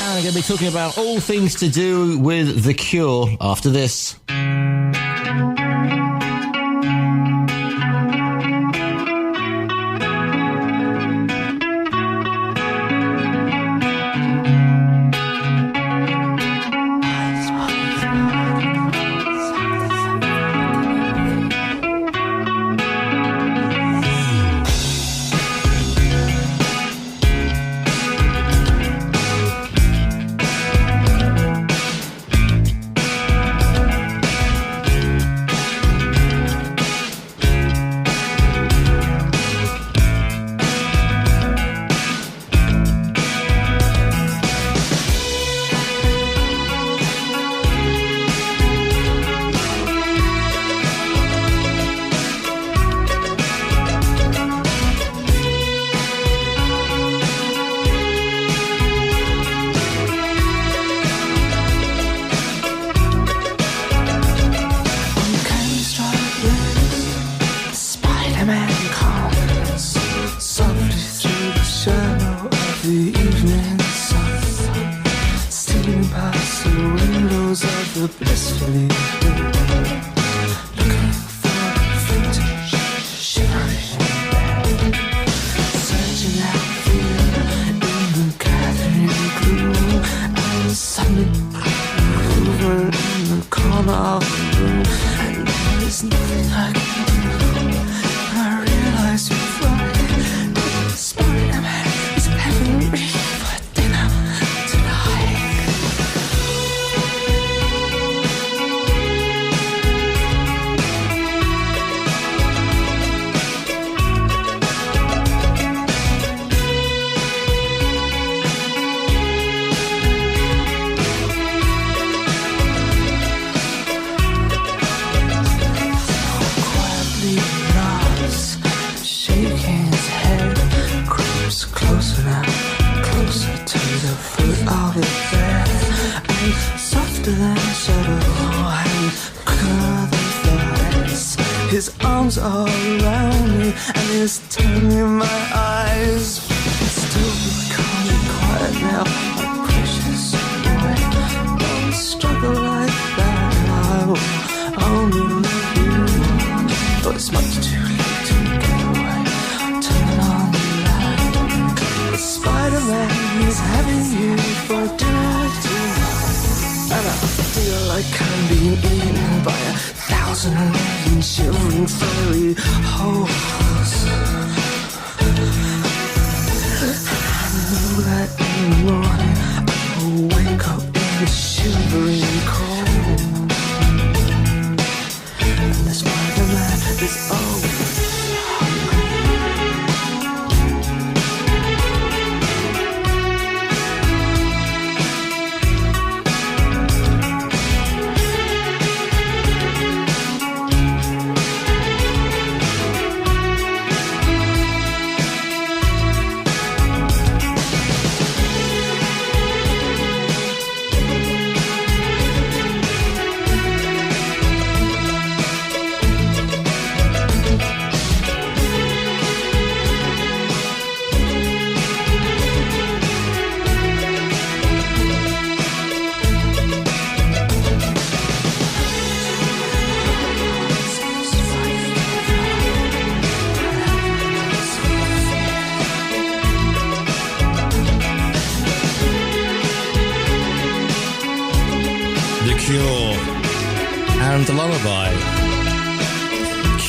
And I'm going to be talking about all things to do with The Cure after this.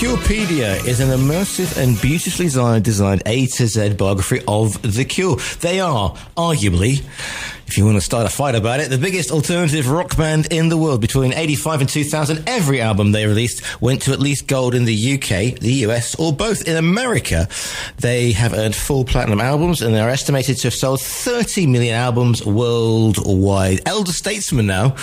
Curepedia is an immersive and beautifully designed A to Z biography of The Cure. They are, arguably, if you want to start a fight about it, the biggest alternative rock band in the world. Between 85 and 2000, every album they released went to at least gold in the UK, the US, or both. In America, they have earned full platinum albums, and they are estimated to have sold 30 million albums worldwide. Elder statesmen now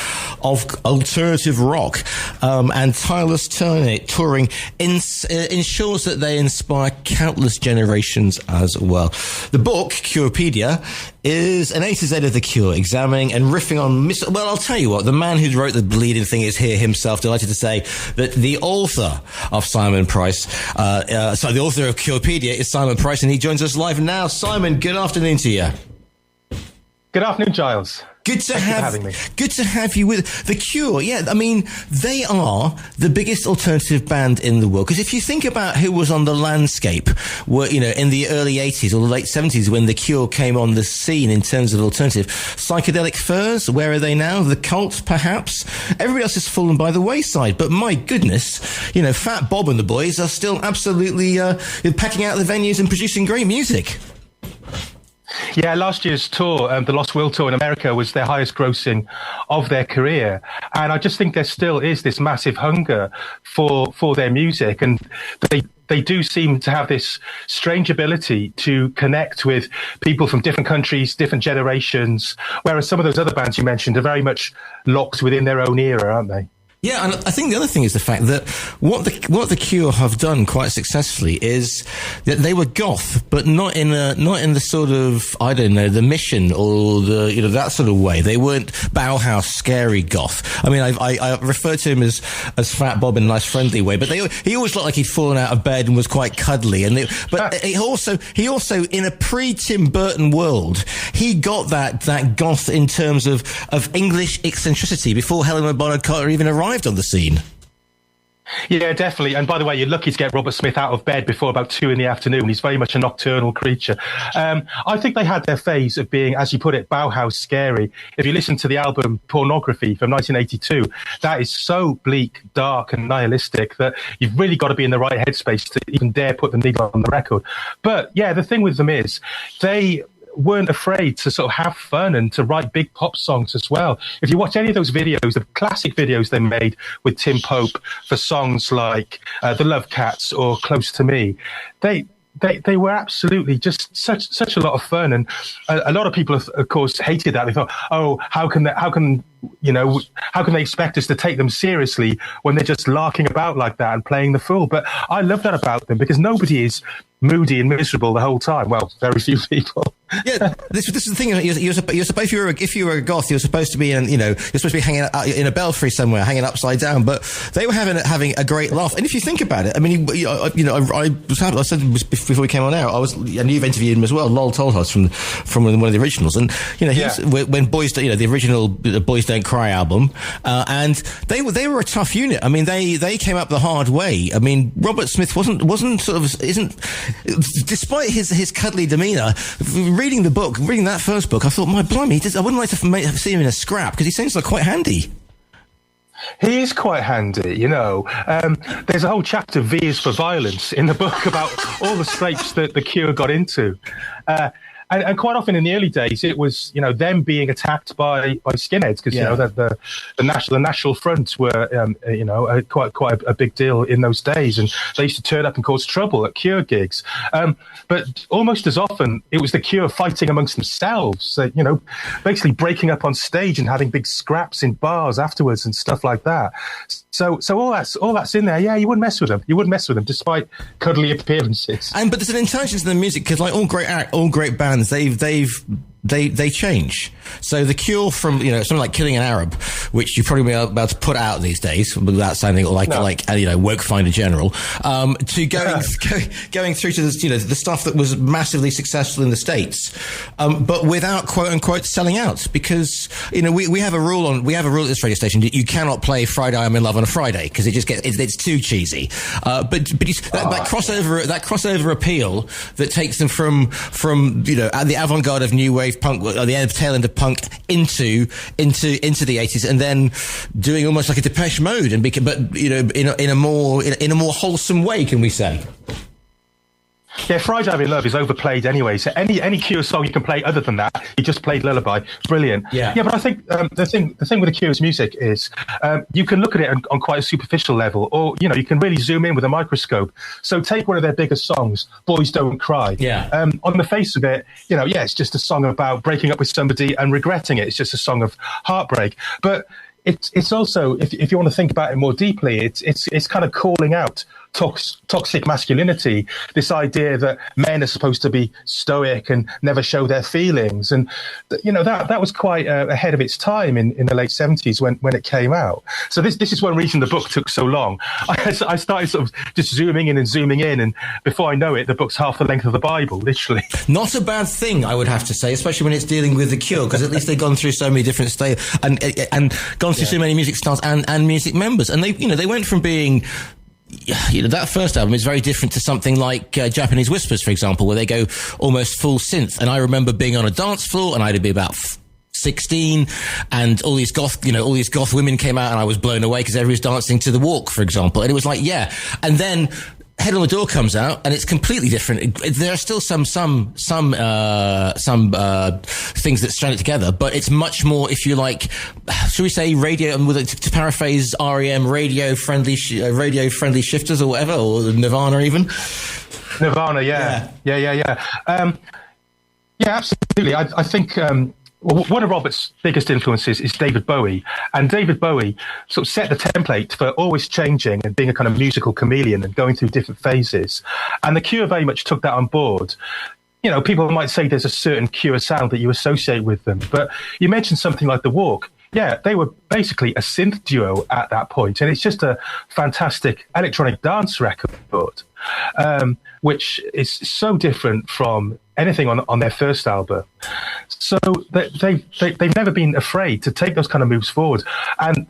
of alternative rock, and tireless touring ensures that they inspire countless generations as well. The book, Curepedia, is an A to Z of The Cure, examining and riffing on... Well, I'll tell you what, the man who wrote the bleeding thing is here himself, delighted to say that the author of Simon Price, the author of Curepedia is Simon Price, and he joins us live now. Simon, good afternoon to you. Good afternoon, Giles. Good to Thank you for having me. Good to have you with The Cure. Yeah, I mean, they are the biggest alternative band in the world. Because if you think about who was on the landscape, in the early 80s or the late 70s when The Cure came on the scene in terms of alternative, Psychedelic Furs, where are they now? The Cult, perhaps? Everybody else has fallen by the wayside. But my goodness, Fat Bob and the boys are still absolutely packing out the venues and producing great music. Yeah, last year's tour, the Lost Will tour in America, was their highest grossing of their career. And I just think there still is this massive hunger for their music. And they do seem to have this strange ability to connect with people from different countries, different generations, whereas some of those other bands you mentioned are very much locked within their own era, aren't they? Yeah, and I think the other thing is the fact that what the Cure have done quite successfully is that they were goth, but not in the sort of, I don't know, the Mission or the that sort of way. They weren't Bauhaus scary goth. I mean, I refer to him as Fat Bob in a nice friendly way, but he always looked like he'd fallen out of bed and was quite cuddly. But he also in a pre-Tim Burton world, he got that goth in terms of English eccentricity before Helena Bonham Carter even arrived on the scene. Yeah, definitely. And by the way, you're lucky to get Robert Smith out of bed before about 2 p.m. He's very much a nocturnal creature. I think they had their phase of being, as you put it, Bauhaus scary. If you listen to the album Pornography from 1982, that is so bleak, dark and nihilistic that you've really got to be in the right headspace to even dare put the needle on the record. But yeah, the thing with them is they weren't afraid to sort of have fun and to write big pop songs as well. If you watch any of those videos, the classic videos they made with Tim Pope for songs like The Love Cats or Close to Me, they were absolutely just such a lot of fun. And a lot of people, of course, hated that. They thought, oh, how can they expect us to take them seriously when they're just larking about like that and playing the fool? But I love that about them because nobody is moody and miserable the whole time. Well, very few people. Yeah, this is the thing. You're supposed, if you were a goth, you're supposed to be you're supposed to be hanging out in a belfry somewhere, hanging upside down. But they were having a great laugh. And if you think about it, I mean, I said before we came on air, and you've interviewed him as well, Lol Tolhurst from one of the originals, and when Boys, the original Boys Don't Cry album, and they were a tough unit. I mean, they came up the hard way. I mean, Robert Smith isn't, despite his cuddly demeanour. Reading that first book, I thought, my blimey, I wouldn't like to see him in a scrap because he seems like quite handy. He is quite handy, There's a whole chapter, V is for Violence, in the book about all the scrapes that the Cure got into. And quite often in the early days, it was, them being attacked by skinheads because, the National Front were, quite a big deal in those days. And they used to turn up and cause trouble at Cure gigs. But almost as often, it was the Cure fighting amongst themselves, basically breaking up on stage and having big scraps in bars afterwards and stuff like that. So all that's in there. Yeah, you wouldn't mess with them. You wouldn't mess with them, despite cuddly appearances. But there's an intelligence in the music because, like all great bands, they change. So the Cure from something like Killing an Arab, which you probably are about to put out these days without sounding like Woke Finder General, to going through to the stuff that was massively successful in the States, but without quote unquote selling out because we have a rule at this radio station that you cannot play Friday I'm in Love on a Friday because it's too cheesy. But that crossover appeal that takes them from the avant-garde of new wave punk, or the tail end of punk into the 80s, and then doing almost like a Depeche Mode, in a more wholesome way, can we say? Yeah, Friday I'm in Love is overplayed anyway. So any Cure song you can play other than that, you just played Lullaby, brilliant. Yeah. But I think the thing with the Cure's music is you can look at it on quite a superficial level, or you can really zoom in with a microscope. So take one of their biggest songs, Boys Don't Cry. Yeah. On the face of it, it's just a song about breaking up with somebody and regretting it. It's just a song of heartbreak, but it's also, if you want to think about it more deeply, it's kind of calling out toxic masculinity, this idea that men are supposed to be stoic and never show their feelings. And, that was quite ahead of its time in the late 70s when it came out. So this is one reason the book took so long. I started sort of just zooming in, and before I know it, the book's half the length of the Bible, literally. Not a bad thing, I would have to say, especially when it's dealing with the Cure, because at least they've gone through so many different styles and gone through so many music styles and music members. And they went from being, that first album is very different to something like Japanese Whispers, for example, where they go almost full synth. And I remember being on a dance floor, and I'd be about 16, and all these goth women came out, and I was blown away because everybody was dancing to The Walk, for example. And it was like, yeah. And then Head on the Door comes out, and it's completely different. There are still some things that strand it together, but it's much more, if you like, should we say radio, to paraphrase REM, radio friendly shifters or whatever, or Nirvana even. Nirvana, yeah. Absolutely. I think one of Robert's biggest influences is David Bowie. And David Bowie sort of set the template for always changing and being a kind of musical chameleon and going through different phases. And the Cure very much took that on board. People might say there's a certain Cure sound that you associate with them. But you mentioned something like The Walk. Yeah, they were basically a synth duo at that point. And it's just a fantastic electronic dance record, which is so different from anything on their first album. So they've never been afraid to take those kind of moves forward. And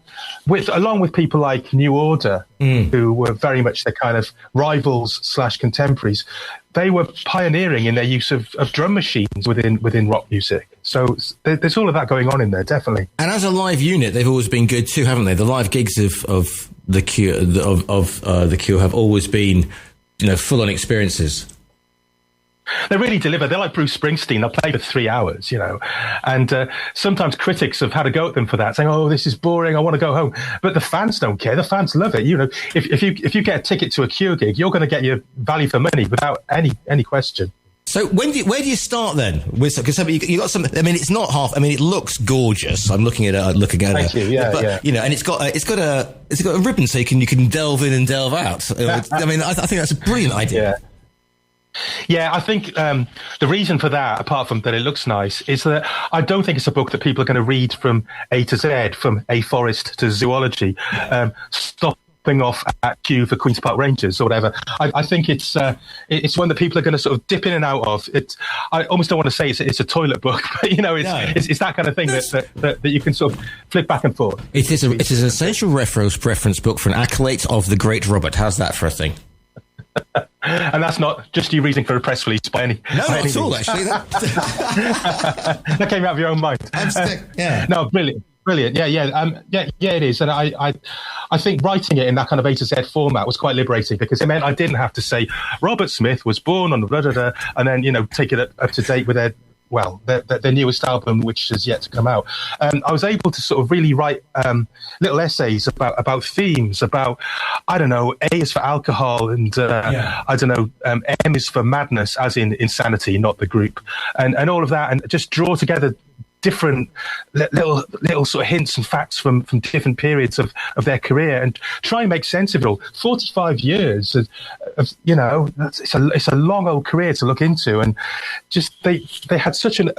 along with people like New Order, who were very much their kind of rivals / contemporaries, they were pioneering in their use of drum machines within rock music. So there's all of that going on in there, definitely. And as a live unit, they've always been good too, haven't they? The live gigs of the Cure the Cure have always been, full-on experiences. They really deliver. They're like Bruce Springsteen. They'll play for 3 hours, and sometimes critics have had a go at them for that, saying, "Oh, this is boring. I want to go home." But the fans don't care. The fans love it. If you get a ticket to a Cure gig, you're going to get your value for money without any question. So where do you start then? Because you got something. I mean, it's not half. I mean, it looks gorgeous. I'm looking at it. Thank you. Yeah, but, yeah. And it's got a ribbon so you can delve in and delve out. I mean, I think that's a brilliant idea. Yeah. Yeah, I think the reason for that, apart from that it looks nice, is that I don't think it's a book that people are going to read from A to Z, from a forest to zoology, stopping off at Kew for Queen's Park Rangers or whatever. I think it's one that people are going to sort of dip in and out of. I almost don't want to say it's a toilet book, but it's that kind of thing that you can sort of flick back and forth. It is an essential reference book for an acolyte of the great Robert. How's that for a thing? And that's not just you reading for a press release by any. No, not at all. Actually, that came out of your own mind. Yeah. No, brilliant. Yeah, it is. And I think writing it in that kind of A to Z format was quite liberating, because it meant I didn't have to say Robert Smith was born on the blah, blah, blah, and then take it up to date with their newest album, which is yet to come out. I was able to sort of really write little essays about themes, about, I don't know, A is for alcohol, and I don't know, M is for madness, as in insanity, not the group, and all of that, and just draw together different little sort of hints and facts from different periods of their career, and try and make sense of it all. 45 years of it's a long old career to look into, and just they had such an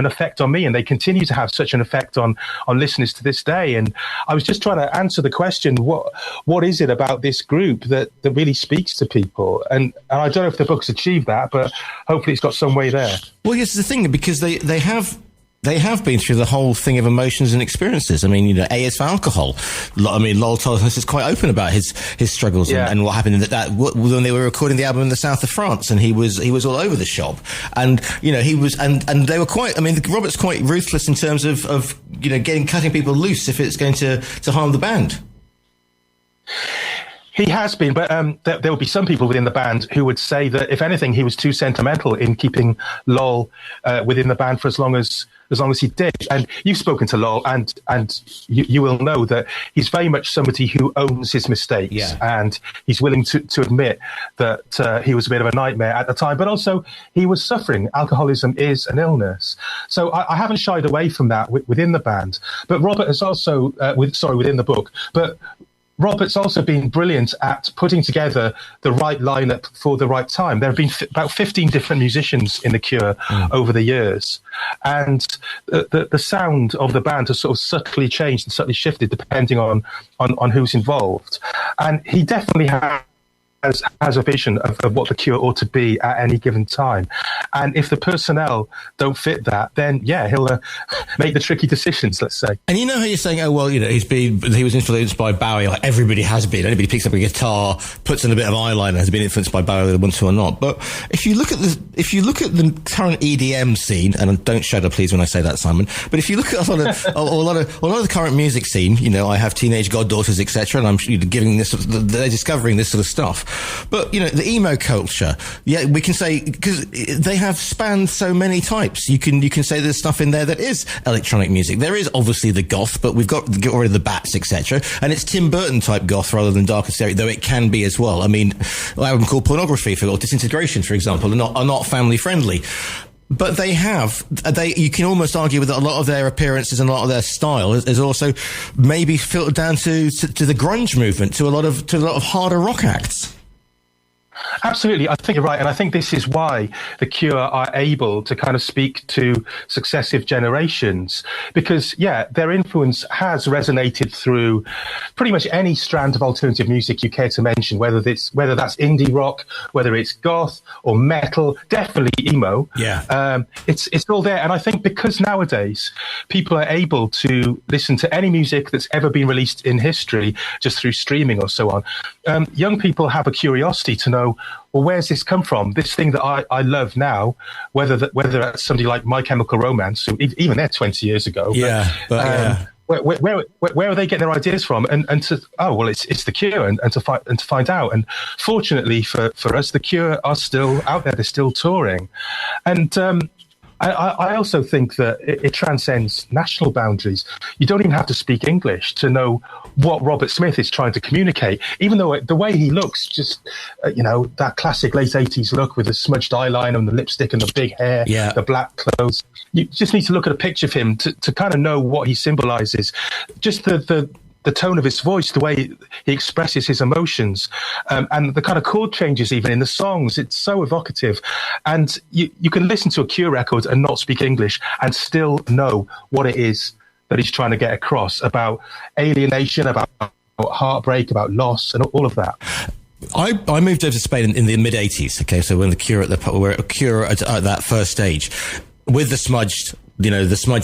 effect on me, and they continue to have such an effect on listeners to this day. And I was just trying to answer the question, what is it about this group that really speaks to people? And I don't know if the book's achieved that, but hopefully it's got some way there. Well, yes, the thing, because they have been through the whole thing of emotions and experiences. I mean, A is for alcohol. I mean, Lowell told us is quite open about his struggles and what happened when they were recording the album in the south of France, and he was all over the shop. And he was, and they were quite. I mean, Robert's quite ruthless in terms of cutting people loose if it's going to harm the band. He has been, but there will be some people within the band who would say that, if anything, he was too sentimental in keeping Lowell within the band for as long as he did. And you've spoken to Lowell, and you will know that he's very much somebody who owns his mistakes, and he's willing to admit that he was a bit of a nightmare at the time, but also he was suffering. Alcoholism is an illness. So I haven't shied away from that within the band. But Robert has also, within the book, but Robert's also been brilliant at putting together the right lineup for the right time. There have been about 15 different musicians in The Cure over the years. And the sound of the band has sort of subtly changed and subtly shifted depending on who's involved. And he definitely has a vision of what The Cure ought to be at any given time. And if the personnel don't fit that, then, yeah, he'll make the tricky decisions, let's say. And you know how you're saying, oh, well, you know, he was influenced by Bowie, like everybody has been. Anybody picks up a guitar, puts in a bit of eyeliner, has been influenced by Bowie, whether they want to or not. But if you look at the current EDM scene, and don't shudder, please, when I say that, Simon, but if you look at a lot of the current music scene, you know, I have teenage goddaughters, etc., and I'm giving this, they're discovering this sort of stuff. But, you know, the emo culture, yeah, we can say, because they have spanned so many types. You can say there's stuff in there that is electronic music. There is obviously the goth, but we've got to get rid of the bats, etc. And it's Tim Burton type goth rather than dark hysteria, though it can be as well. I mean, an album called Pornography or Disintegration, for example, are not family friendly. But you can almost argue with a lot of their appearances and a lot of their style is also maybe filtered down to the grunge movement, to a lot of harder rock acts. Absolutely, I think you're right, and I think this is why The Cure are able to kind of speak to successive generations, because, yeah, their influence has resonated through pretty much any strand of alternative music you care to mention, whether that's indie rock, whether it's goth or metal, definitely emo. Yeah, it's all there, and I think because nowadays people are able to listen to any music that's ever been released in history just through streaming or so on, young people have a curiosity to know, well, where's this come from? This thing that I love now, whether that's somebody like My Chemical Romance, who even they're 20 years ago. Yeah, where are they getting their ideas from? And it's The Cure, and to find out. And fortunately for us, The Cure are still out there. They're still touring, and I also think that it transcends national boundaries. You don't even have to speak English to know what Robert Smith is trying to communicate, even though the way he looks, just, that classic late 80s look with the smudged eyeliner and the lipstick and the big hair, the black clothes. You just need to look at a picture of him to kind of know what he symbolizes. Just the tone of his voice, the way he expresses his emotions, and the kind of chord changes even in the songs. It's so evocative. And you can listen to a Cure record and not speak English and still know what it is that he's trying to get across about alienation, about heartbreak, about loss, and all of that. I moved over to Spain in the mid-'80s, okay, so when the Cure at that first stage, with the smudged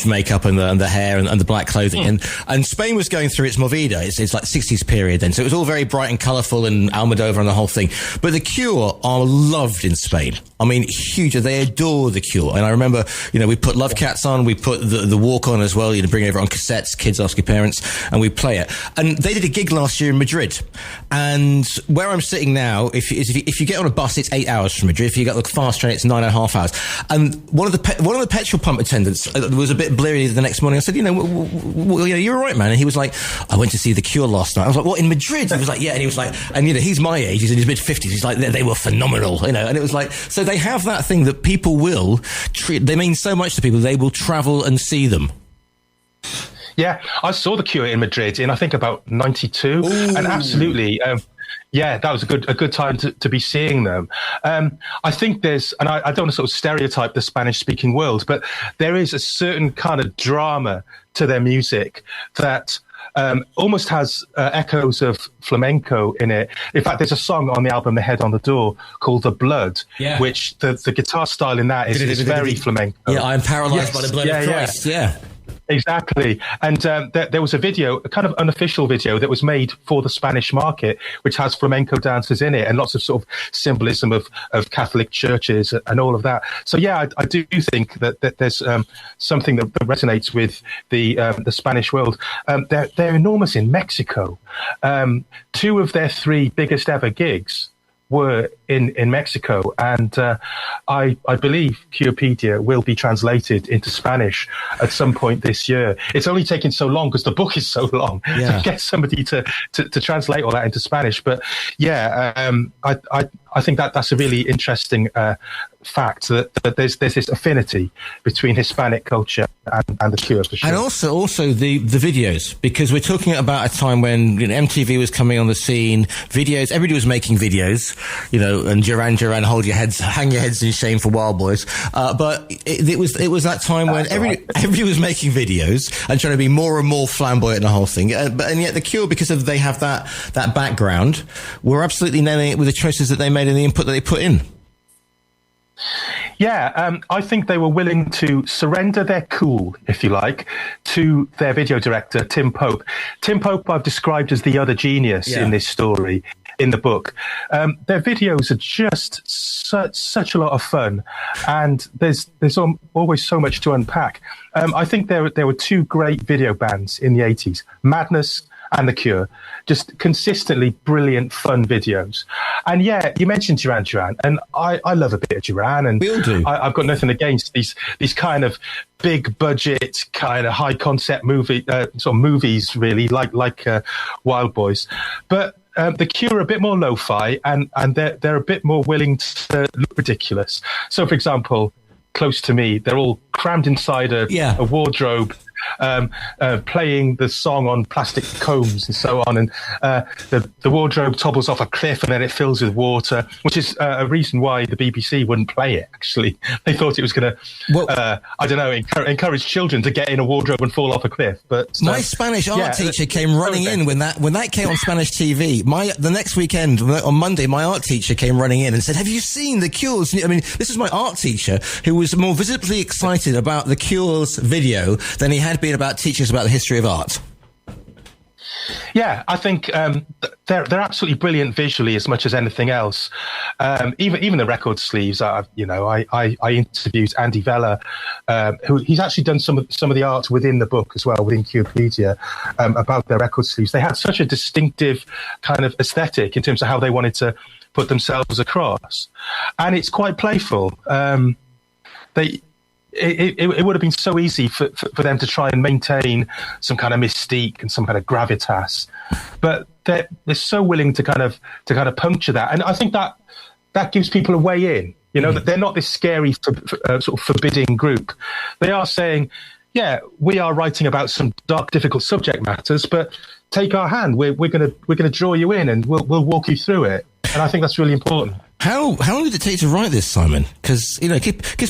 makeup and the hair and the black clothing. And Spain was going through its movida. It's like 60s period then. So it was all very bright and colourful and Almodovar and the whole thing. But The Cure are loved in Spain. I mean, huge. They adore The Cure. And I remember, we put Love Cats on, we put the Walk on as well, bring it over on cassettes, kids ask your parents, and we play it. And they did a gig last year in Madrid. And where I'm sitting now, if you get on a bus, it's 8 hours from Madrid. If you get the fast train, it's 9.5 hours. And one of the petrol pump attendants was a bit bleary the next morning. I said, you're right, man. And he was like, I went to see The Cure last night. I was like, what, in Madrid? He was like, yeah. And he was like, and he's my age. He's in his mid-50s. He's like, they were phenomenal, And it was like, so they have that thing that people will treat. They mean so much to people. They will travel and see them. Yeah, I saw The Cure in Madrid in, I think, about 92. Ooh. And absolutely, that was a good time to be seeing them. I think there's, and I don't want to sort of stereotype the Spanish-speaking world, but there is a certain kind of drama to their music that almost has echoes of flamenco in it. In fact, there's a song on the album The Head on the Door called The Blood, which the guitar style in that is very flamenco. Yeah, I'm paralyzed by the blood of Christ. Yeah. Exactly. And there was a video, a kind of unofficial video that was made for the Spanish market, which has flamenco dancers in it and lots of sort of symbolism of Catholic churches and all of that. So, yeah, I do think that there's something that resonates with the Spanish world. They're enormous in Mexico. 2 of their 3 biggest ever gigs were in Mexico, and I believe Curepedia will be translated into Spanish at some point this year. It's only taken so long because the book is so long to get somebody to translate all that into Spanish. But I think that's a really interesting fact that there's this affinity between Hispanic culture and the Cure, for sure. And also the videos, because we're talking about a time when MTV was coming on the scene, videos, everybody was making videos, and Duran Duran, hang your heads in shame for Wild Boys. But it was that time when everybody was making videos and trying to be more and more flamboyant in the whole thing. And yet the Cure, because they have that background, were absolutely nailing it with the choices that they made and the input that they put in. Yeah, I think they were willing to surrender their cool, if you like, to their video director, Tim Pope. Tim Pope I've described as the other genius in this story, in the book. Their videos are just such a lot of fun, and there's always so much to unpack. I think there were two great video bands in the 80s, Madness and The Cure, just consistently brilliant, fun videos. And yeah, you mentioned Duran Duran, and I love a bit of Duran, and we all do. I've got nothing against these kind of big budget, kind of high concept movies, really, like Wild Boys. But The Cure are a bit more lo-fi, and they're a bit more willing to look ridiculous. So, for example, Close to Me, they're all crammed inside a wardrobe, playing the song on plastic combs and so on, and the wardrobe topples off a cliff and then it fills with water, which is a reason why the BBC wouldn't play it. Actually, they thought it was going to, encourage children to get in a wardrobe and fall off a cliff. But my Spanish art teacher came running in when that came on Spanish TV. The next weekend on Monday, my art teacher came running in and said, "Have you seen The Cure's?" I mean, this is my art teacher who was more visibly excited about The Cure's video than he had been about teaching us about the history of art. Yeah, I think they're absolutely brilliant visually as much as anything else. Even the record sleeves. I interviewed Andy Vella, who he's actually done some of the art within the book as well, within Curepedia, about their record sleeves. They had such a distinctive kind of aesthetic in terms of how they wanted to put themselves across, and it's quite playful. It would have been so easy for them to try and maintain some kind of mystique and some kind of gravitas, but they're so willing to kind of puncture that, and I think that gives people a way in. That they're not this scary sort of forbidding group. They are saying, yeah, we are writing about some dark, difficult subject matters, but take our hand. We're gonna draw you in, and we'll walk you through it. And I think that's really important. How long did it take to write this, Simon? Because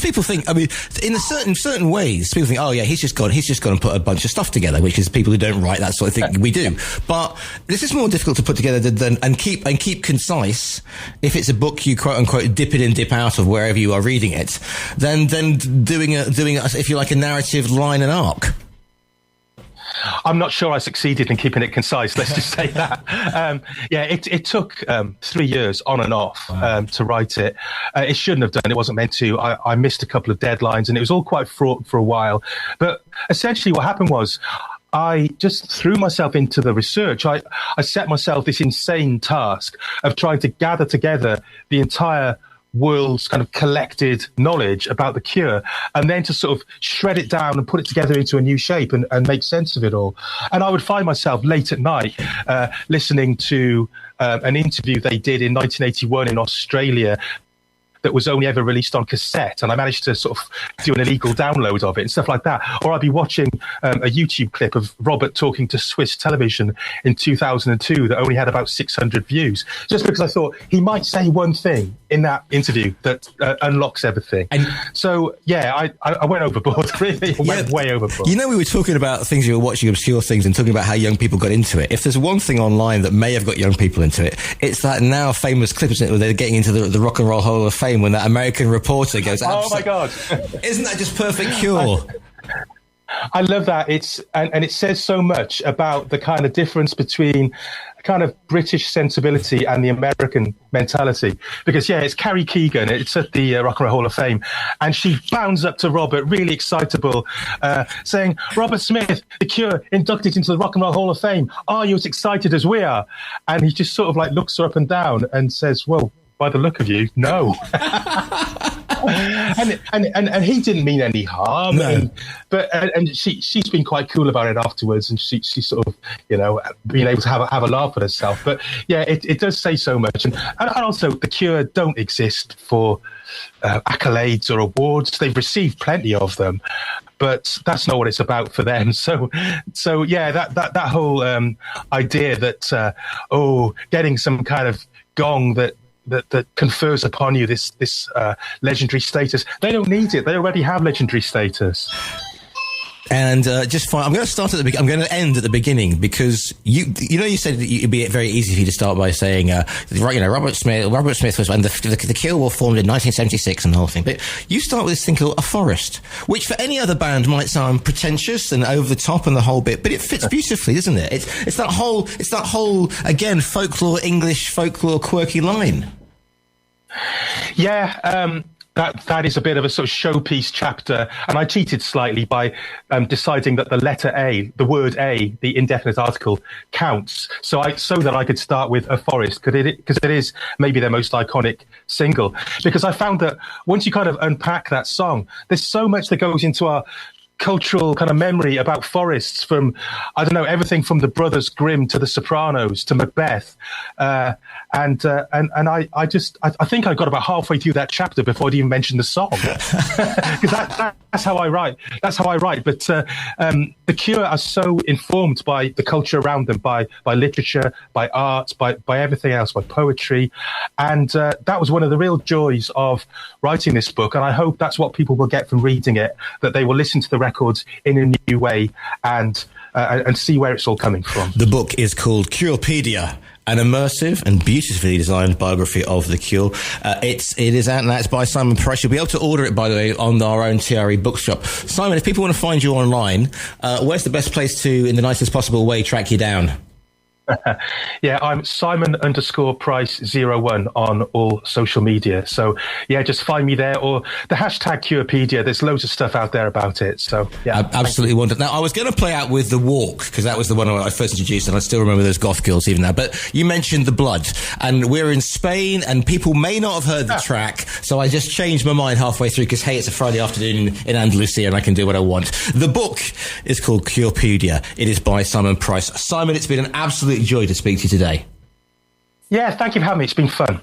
people think, I mean, in certain ways, people think, oh yeah, he's just gone and put a bunch of stuff together, which is people who don't write that sort of thing. We do, but this is more difficult to put together and keep concise. If it's a book, you quote unquote dip it in, dip out of wherever you are reading it, than doing if you like a narrative line and arc. I'm not sure I succeeded in keeping it concise. Let's just say that. It took 3 years on and off to write it. It shouldn't have done. It wasn't meant to. I missed a couple of deadlines, and it was all quite fraught for a while. But essentially what happened was I just threw myself into the research. I set myself this insane task of trying to gather together the entire world's kind of collected knowledge about the Cure, and then to sort of shred it down and put it together into a new shape and make sense of it all. And I would find myself late at night listening to an interview they did in 1981 in Australia that was only ever released on cassette, and I managed to sort of do an illegal download of it and stuff like that. Or I'd be watching a YouTube clip of Robert talking to Swiss television in 2002 that only had about 600 views, just because I thought he might say one thing in that interview that unlocks everything. And so, yeah, I went overboard, really. I went way overboard. We were talking about things you were watching, obscure things, and talking about how young people got into it. If there's one thing online that may have got young people into it, it's that now famous clip, isn't it, where they're getting into the Rock and Roll Hall of Fame when that American reporter goes, oh my God. Isn't that just perfect Cure? I love that. And it says so much about the kind of difference between a kind of British sensibility and the American mentality. Because, it's Carrie Keegan. It's at the Rock and Roll Hall of Fame. And she bounds up to Robert, really excitable, saying, Robert Smith, the Cure, inducted into the Rock and Roll Hall of Fame. Are you as excited as we are? And he just sort of like looks her up and down and says, well, by the look of you, no. and he didn't mean any harm. No. And she's been quite cool about it afterwards, and she sort of, you know, being able to have a laugh at herself. But yeah, it does say so much. And also, The Cure don't exist for accolades or awards. They've received plenty of them, but that's not what it's about for them. So yeah, that whole idea that getting some kind of gong that confers upon you this legendary status, they don't need it. They already have legendary status. And just fine. I'm going to start at the I'm going to end at the beginning, because you said that it'd be very easy for you to start by saying Robert Smith was when the Cure were formed in 1976 and the whole thing. But you start with this thing called A Forest, which for any other band might sound pretentious and over the top and the whole bit, but it fits beautifully, doesn't it? It's that whole again English folklore quirky line. Yeah. That is a bit of a sort of showpiece chapter, and I cheated slightly by deciding that the letter A, the word A, the indefinite article, counts. So that I could start with A Forest, because it is maybe their most iconic single. Because I found that once you kind of unpack that song, there's so much that goes into our cultural kind of memory about forests, from, I don't know, everything from the Brothers Grimm to the Sopranos to Macbeth, and I think I got about halfway through that chapter before I'd even mentioned the song, because that's how I write. But the Cure are so informed by the culture around them, by literature, by art, by everything else, by poetry, and that was one of the real joys of writing this book. And I hope that's what people will get from reading it, that they will listen to the records in a new way and see where it's all coming from. The book is called Curepedia, an immersive and beautifully designed biography of The Cure. It is out now. It's by Simon Price. You'll be able to order it, by the way, on our own TRE bookshop. Simon, if people want to find you online, where's the best place to, in the nicest possible way, track you down? Yeah, I'm Simon_Price01 on all social media. So yeah, just find me there, or the hashtag Curepedia. There's loads of stuff out there about it. So yeah, absolutely wonderful. Now, I was going to play out with The Walk, because that was the one I first introduced, and I still remember those goth girls even now. But you mentioned The Blood, and we're in Spain, and people may not have heard the track, so I just changed my mind halfway through, because hey, it's a Friday afternoon in Andalusia, and I can do what I want. The book is called Curepedia. It is by Simon Price. Simon, it's been an absolute joy to speak to you today. Yeah, thank you for having me. It's been fun.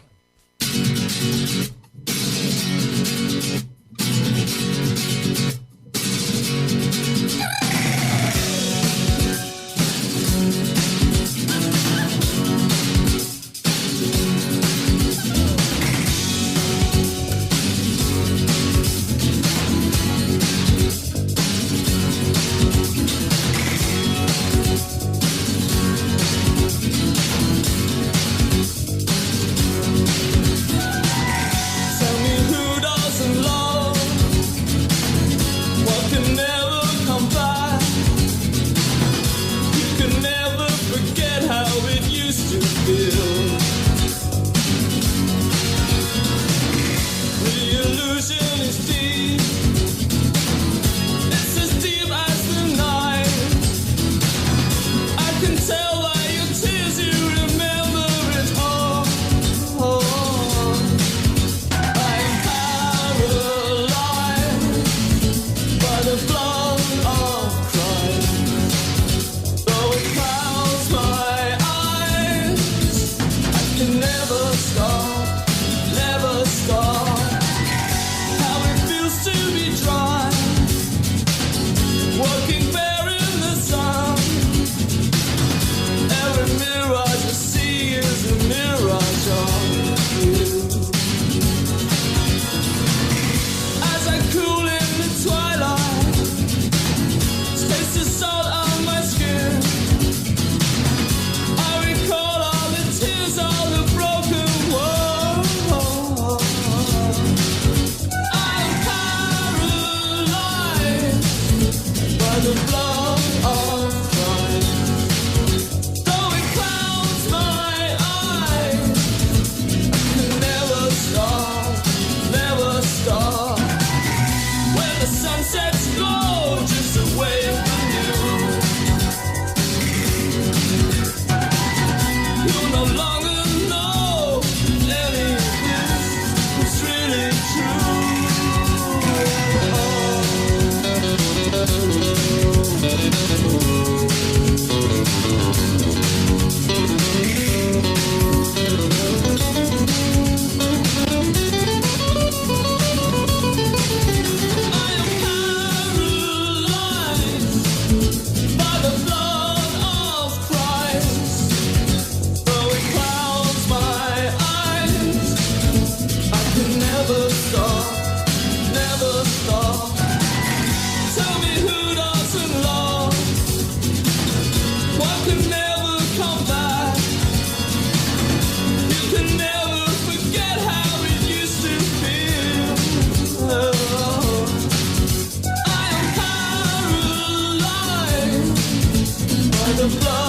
the floor.